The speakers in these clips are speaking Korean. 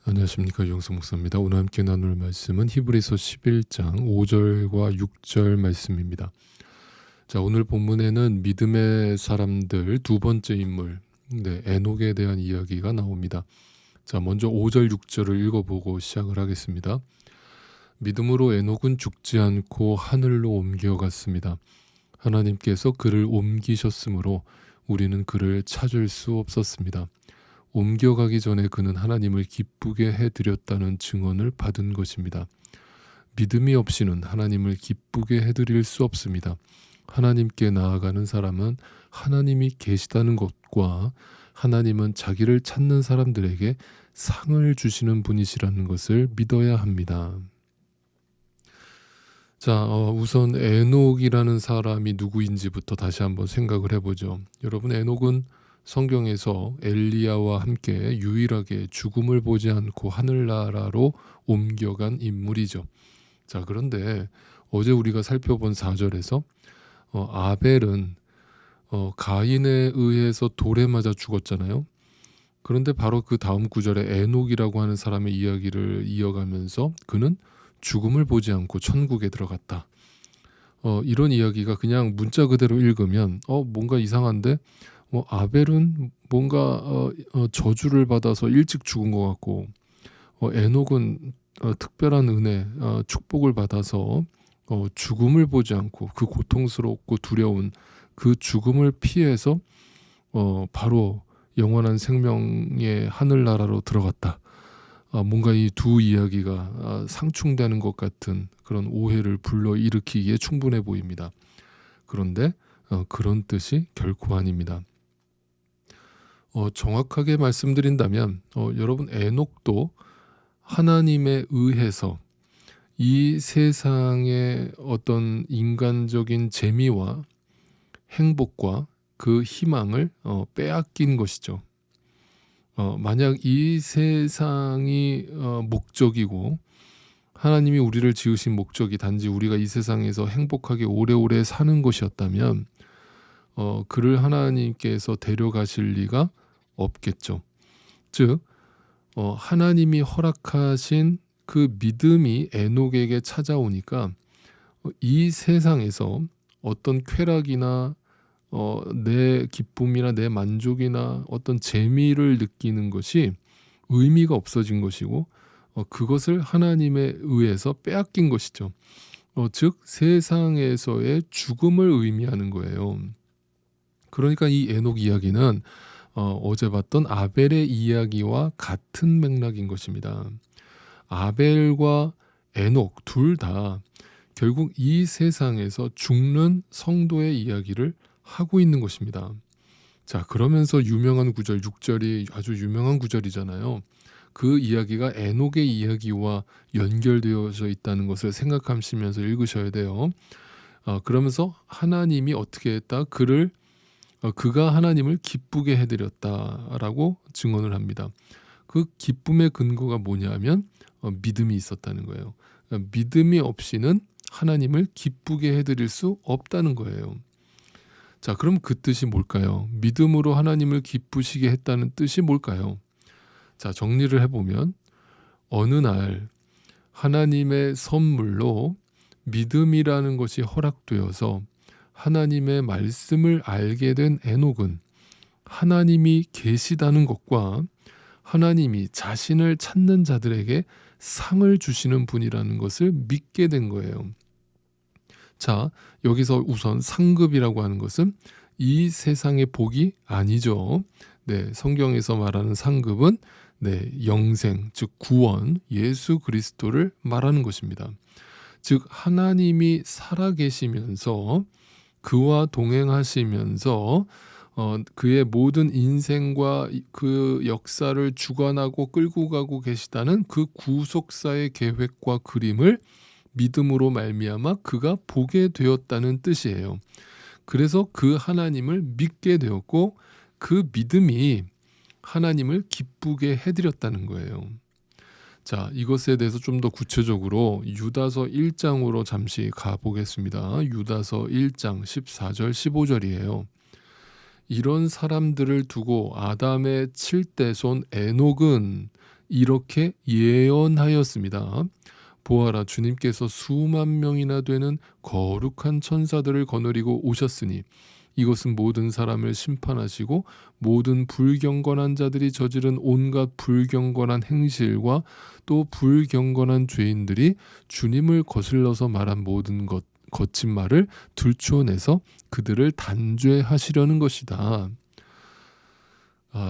안녕하십니까, 유영석 목사입니다. 오늘 함께 나눌 말씀은 히브리서 11장 5절과 6절 말씀입니다. 자, 오늘 본문에는 믿음의 사람들 두 번째 인물, 에녹에 대한 이야기가 나옵니다. 자, 먼저 5절 6절을 읽어보고 시작을 하겠습니다. 믿음으로 에녹은 죽지 않고 하늘로 옮겨갔습니다. 하나님께서 그를 옮기셨으므로 우리는 그를 찾을 수 없었습니다. 옮겨가기 전에 그는 하나님을 기쁘게 해드렸다는 증언을 받은 것입니다. 믿음이 없이는 하나님을 기쁘게 해드릴 수 없습니다. 하나님께 나아가는 사람은 하나님이 계시다는 것과 하나님은 자기를 찾는 사람들에게 상을 주시는 분이시라는 것을 믿어야 합니다. 자, 우선 에녹이라는 사람이 누구인지부터 다시 한번 생각을 해보죠. 여러분, 에녹은 성경에서 엘리야와 함께 유일하게 죽음을 보지 않고 하늘나라로 옮겨간 인물이죠. 자, 그런데 어제 우리가 살펴본 4절에서 아벨은 가인에 의해서 돌에 맞아 죽었잖아요. 그런데 바로 그 다음 구절에 에녹이라고 하는 사람의 이야기를 이어가면서 그는 죽음을 보지 않고 천국에 들어갔다. 이런 이야기가 그냥 문자 그대로 읽으면 뭔가 이상한데 아벨은 뭔가 저주를 받아서 일찍 죽은 것 같고 에녹은 특별한 은혜, 축복을 받아서 죽음을 보지 않고 그 고통스럽고 두려운 그 죽음을 피해서 바로 영원한 생명의 하늘나라로 들어갔다. 뭔가 이 두 이야기가 상충되는 것 같은 그런 오해를 불러일으키기에 충분해 보입니다. 그런데 그런 뜻이 결코 아닙니다. 정확하게 말씀드린다면 여러분, 에녹도 하나님에 의해서 이 세상의 어떤 인간적인 재미와 행복과 그 희망을 빼앗긴 것이죠. 만약 이 세상이 목적이고 하나님이 우리를 지으신 목적이 단지 우리가 이 세상에서 행복하게 오래오래 사는 것이었다면 그를 하나님께서 데려가실 리가 없겠죠. 즉 하나님이 허락하신 그 믿음이 에녹에게 찾아오니까 이 세상에서 어떤 쾌락이나 내 기쁨이나 내 만족이나 어떤 재미를 느끼는 것이 의미가 없어진 것이고 그것을 하나님에 의해서 빼앗긴 것이죠. 즉 세상에서의 죽음을 의미하는 거예요. 그러니까 이 에녹 이야기는 어제 봤던 아벨의 이야기와 같은 맥락인 것입니다. 아벨과 에녹 둘 다 결국 이 세상에서 죽는 성도의 이야기를 하고 있는 것입니다. 자, 그러면서 유명한 구절 6절이 아주 유명한 구절이잖아요. 그 이야기가 에녹의 이야기와 연결되어져 있다는 것을 생각하시면서 읽으셔야 돼요. 그러면서 하나님이 어떻게 했다? 그가 하나님을 기쁘게 해드렸다라고 증언을 합니다. 그 기쁨의 근거가 뭐냐면 믿음이 있었다는 거예요. 믿음이 없이는 하나님을 기쁘게 해드릴 수 없다는 거예요. 자, 그럼 그 뜻이 뭘까요? 믿음으로 하나님을 기쁘시게 했다는 뜻이 뭘까요? 자, 정리를 해보면 어느 날 하나님의 선물로 믿음이라는 것이 허락되어서 하나님의 말씀을 알게 된 에녹은 하나님이 계시다는 것과 하나님이 자신을 찾는 자들에게 상을 주시는 분이라는 것을 믿게 된 거예요. 자, 여기서 우선 상급이라고 하는 것은 이 세상의 복이 아니죠. 성경에서 말하는 상급은 영생, 즉 구원, 예수 그리스도를 말하는 것입니다. 즉 하나님이 살아계시면서 그와 동행하시면서 그의 모든 인생과 그 역사를 주관하고 끌고 가고 계시다는 그 구속사의 계획과 그림을 믿음으로 말미암아 그가 보게 되었다는 뜻이에요. 그래서 그 하나님을 믿게 되었고 그 믿음이 하나님을 기쁘게 해드렸다는 거예요. 자, 이것에 대해서 좀 더 구체적으로 유다서 1장으로 잠시 가보겠습니다. 유다서 1장 14절 15절이에요. 이런 사람들을 두고 아담의 7대 손 에녹은 이렇게 예언하였습니다. 보아라, 주님께서 수만 명이나 되는 거룩한 천사들을 거느리고 오셨으니 이것은 모든 사람을 심판하시고 모든 불경건한 자들이 저지른 온갖 불경건한 행실과 또 불경건한 죄인들이 주님을 거슬러서 말한 모든 거친 말을 들추어내서 그들을 단죄하시려는 것이다.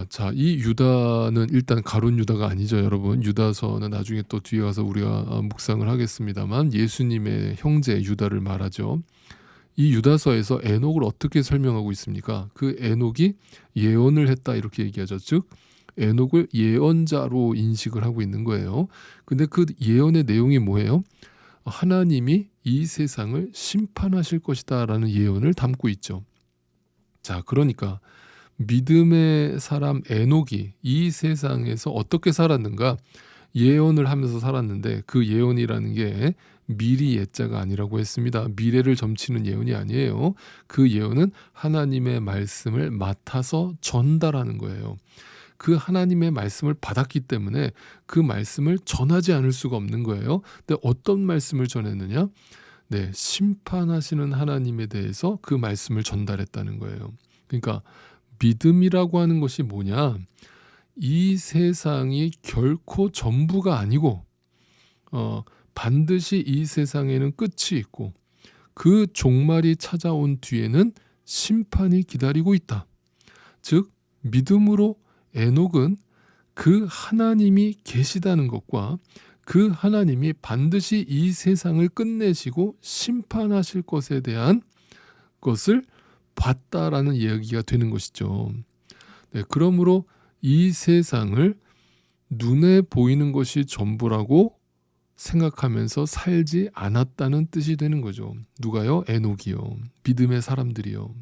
자, 이 유다는 일단 가룟 유다가 아니죠, 여러분. 유다서는 나중에 또 뒤에 가서 우리가 묵상을 하겠습니다만 예수님의 형제 유다를 말하죠. 이 유다서에서 에녹을 어떻게 설명하고 있습니까? 그 에녹이 예언을 했다 이렇게 얘기하죠. 즉 에녹을 예언자로 인식을 하고 있는 거예요. 근데 그 예언의 내용이 뭐예요? 하나님이 이 세상을 심판하실 것이다 라는 예언을 담고 있죠. 자, 그러니까 믿음의 사람 에녹이 이 세상에서 어떻게 살았는가? 예언을 하면서 살았는데 그 예언이라는 게 미리 예자가 아니라고 했습니다. 미래를 점치는 예언이 아니에요. 그 예언은 하나님의 말씀을 맡아서 전달하는 거예요. 그 하나님의 말씀을 받았기 때문에 그 말씀을 전하지 않을 수가 없는 거예요. 근데 어떤 말씀을 전했느냐? 네, 심판하시는 하나님에 대해서 그 말씀을 전달했다는 거예요. 그러니까 믿음이라고 하는 것이 뭐냐? 이 세상이 결코 전부가 아니고 반드시 이 세상에는 끝이 있고 그 종말이 찾아온 뒤에는 심판이 기다리고 있다. 즉 믿음으로 에녹은 그 하나님이 계시다는 것과 그 하나님이 반드시 이 세상을 끝내시고 심판하실 것에 대한 것을 봤다라는 이야기가 되는 것이죠. 네, 그러므로 이 세상을 눈에 보이는 것이 전부라고 생각하면서 살지 않았다는 뜻이 되는 거죠. 누가요? 에녹이요. 믿음의 사람들이요.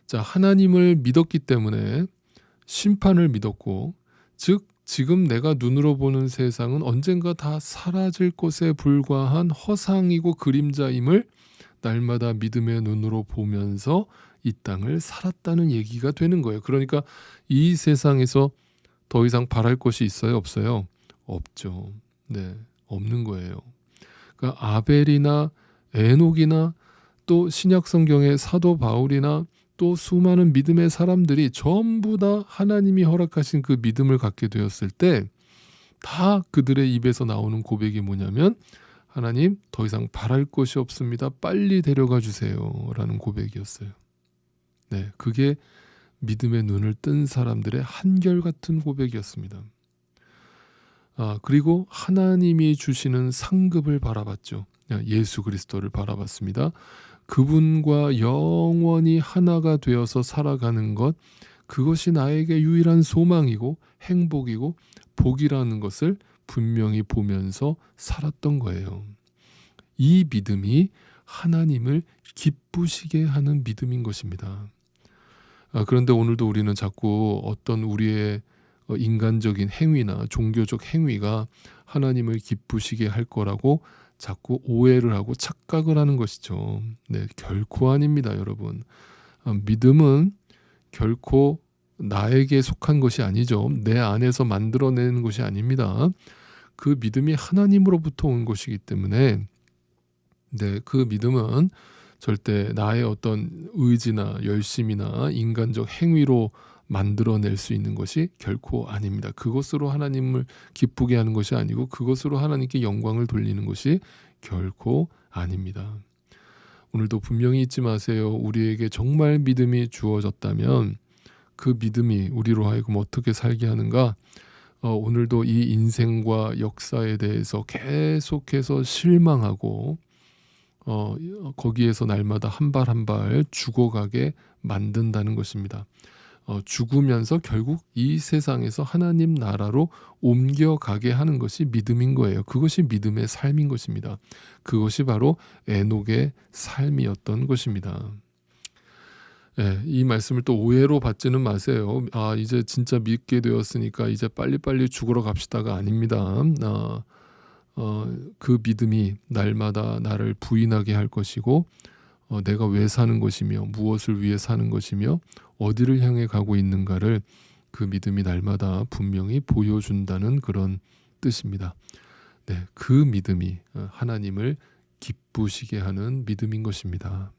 자, 하나님을 믿었기 때문에 심판을 믿었고, 즉 지금 내가 눈으로 보는 세상은 언젠가 다 사라질 것에 불과한 허상이고 그림자임을 날마다 믿음의 눈으로 보면서 이 땅을 살았다는 얘기가 되는 거예요. 그러니까 이 세상에서 더 이상 바랄 것이 있어요? 없어요? 없죠. 네, 없는 거예요. 그러니까 아벨이나 에녹이나 또 신약 성경의 사도 바울이나 또 수많은 믿음의 사람들이 전부 다 하나님이 허락하신 그 믿음을 갖게 되었을 때 다 그들의 입에서 나오는 고백이 뭐냐면 하나님 더 이상 바랄 것이 없습니다. 빨리 데려가 주세요 라는 고백이었어요. 네, 그게 믿음의 눈을 뜬 사람들의 한결같은 고백이었습니다. 그리고 하나님이 주시는 상급을 바라봤죠. 예수 그리스도를 바라봤습니다. 그분과 영원히 하나가 되어서 살아가는 것, 그것이 나에게 유일한 소망이고 행복이고 복이라는 것을 분명히 보면서 살았던 거예요. 이 믿음이 하나님을 기쁘시게 하는 믿음인 것입니다. 그런데 오늘도 우리는 자꾸 어떤 우리의 인간적인 행위나 종교적 행위가 하나님을 기쁘시게 할 거라고 자꾸 오해를 하고 착각을 하는 것이죠. 네, 결코 아닙니다, 여러분. 믿음은 결코 나에게 속한 것이 아니죠. 내 안에서 만들어내는 것이 아닙니다. 그 믿음이 하나님으로부터 온 것이기 때문에 네, 그 믿음은 절대 나의 어떤 의지나 열심이나 인간적 행위로 만들어낼 수 있는 것이 결코 아닙니다. 그것으로 하나님을 기쁘게 하는 것이 아니고 그것으로 하나님께 영광을 돌리는 것이 결코 아닙니다. 오늘도 분명히 잊지 마세요. 우리에게 정말 믿음이 주어졌다면 그 믿음이 우리로 하여금 어떻게 살게 하는가? 오늘도 이 인생과 역사에 대해서 계속해서 실망하고 거기에서 날마다 한 발 한 발 죽어가게 만든다는 것입니다. 죽으면서 결국 이 세상에서 하나님 나라로 옮겨가게 하는 것이 믿음인 거예요. 그것이 믿음의 삶인 것입니다. 그것이 바로 에녹의 삶이었던 것입니다. 네, 이 말씀을 또 오해로 받지는 마세요. 이제 진짜 믿게 되었으니까 이제 빨리빨리 죽으러 갑시다가 아닙니다. 그 믿음이 날마다 나를 부인하게 할 것이고 내가 왜 사는 것이며 무엇을 위해 사는 것이며 어디를 향해 가고 있는가를 그 믿음이 날마다 분명히 보여준다는 그런 뜻입니다. 네, 그 믿음이 하나님을 기쁘시게 하는 믿음인 것입니다.